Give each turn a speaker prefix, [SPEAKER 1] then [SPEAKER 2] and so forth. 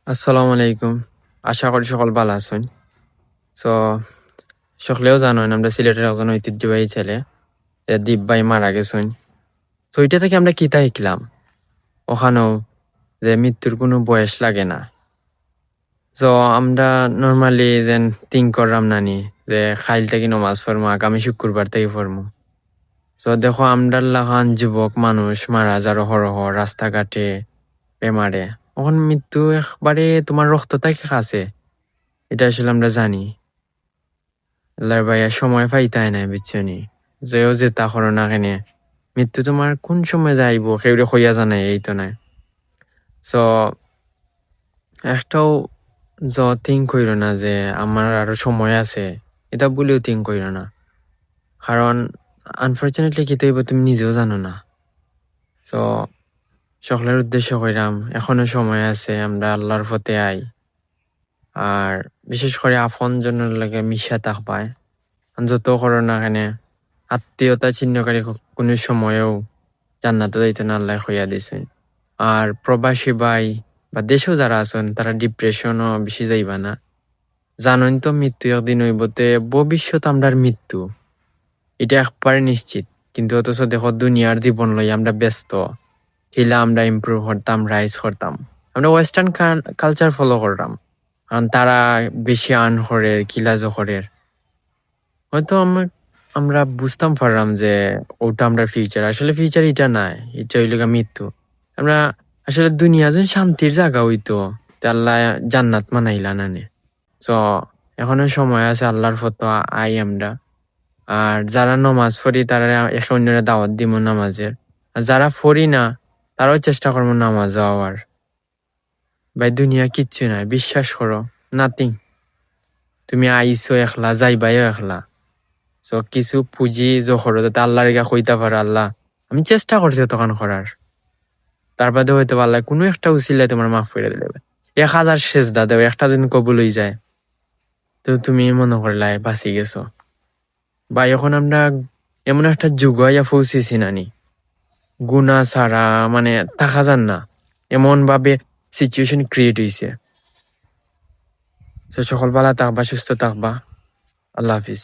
[SPEAKER 1] আসসালামু আলাইকুম। আশা করি সকল ভালো আছেন। সো সকলেও জানেন আমরা সিলেটের একজন ঐতিহ্যবাহী ছেলে যে দীপ ভাই মারা গেছেন। তো এটা থেকে আমরা কিতা শিখলাম ওখানেও যে মৃত্যুর কোনো বয়স লাগে না। সো আমরা নর্মালি যেন থিঙ্ক করলাম নানি যে খাইল থেকে নমাজ পড়মু আগামী শুক্রবার থেকে পড়মু। সো দেখো আমরা লাগান যুবক মানুষ মারা যারো হরহ রাস্তাঘাটে বেমারে ওখান মৃত্যু একবারে তোমার রক্ত থেকে কাছে। এটা আসলে আমরা জানি আল্লাহর ভাইয়া সময় পাইতাই নাই বুঝছনি যেও যেতা করো না কেনে মৃত্যু তোমার কোন সময় যাইব কেউরে কইয়া জানাই এই তো নাই। সো একটাও থিঙ্ক কইর না যে আমার আরো সময় আছে, এটা বলেও থিঙ্ক কইর না, কারণ আনফর্চুনেটলি কি তৈব তুমি নিজেও জানো না। সো সকলের উদ্দেশ্য কইরাম এখনো সময় আছে, আমরা আল্লাহর পথে আই। আর বিশেষ করে আপন জনের লাগে মিশা থাকবায় যত করো না কেনে আত্মীয়তা ছিন্নকারী কোনো সময়েও জান্নাতে যাইতে না আল্লাহ হইয়া দিছেন। আর প্রবাসী ভাই বা দেশেও যারা আছেন তারা ডিপ্রেশনও বেশি যাইবা না। জানেন তো মৃত্যু একদিন হইবতে, ভবিষ্যৎ আমরার মৃত্যু এটা একবারে নিশ্চিত। কিন্তু অথচ দেখো দুনিয়ার জীবন লই আমরা ব্যস্ত, হিলা আমরা ইমপ্রুভ করতাম, রাইজ করতাম, আমরা ওয়েস্টার্ন কালচার ফলো করতাম, কারণ তারা বেশি আর্ন করে কিলাজও করে। হয়তো আমরা বুঝতাম পারলাম যে ওটা আমরা ফিউচার, আসলে ফিউচার এটা নাই, এটা হইল মৃত্যু। আমরা আসলে দুনিয়া যেন শান্তির জায়গা হইতো আল্লাহ জান্নাত মানাইলা নানে। তো এখনো সময় আছে, আল্লাহর ফতো আই আমরা। আর যারা নমাজ পড়ি তারা একে অন্যরা দাওয়াত দিব নামাজের, আর যারা পড়ি না তারাও চেষ্টা করবো নামাজ যাওয়ার। ভাই দুনিয়া কিচ্ছু নাই, বিশ্বাস করো, নাথিং। তুমি আইসো একলা, যাইবাইও একলা। সো কিছু পুঁজি জোহর যাতে আল্লাহর গা কইতা পারো আল্লাহ আমি চেষ্টা করছি তখন করার, তার বাদে হয়তো আল্লাহ কোনো একটা উচিলে তোমার মাফ করে দিলে। 1000 সেজদা দেও, একটা দিন কবুল হয়ে যায় তো তুমি মনে করলাই বাঁচি গেছো। বা এখন আমরা এমন একটা যুগ হইয়া পৌঁছেছি নানি, গুণা ছাড়া মানে থাকা যান না, এমন ভাবে সিচুয়েশন ক্রিয়েট হয়েছে। সকল ভালো থাকবা, সুস্থ থাকবা। আল্লাহ হাফিজ।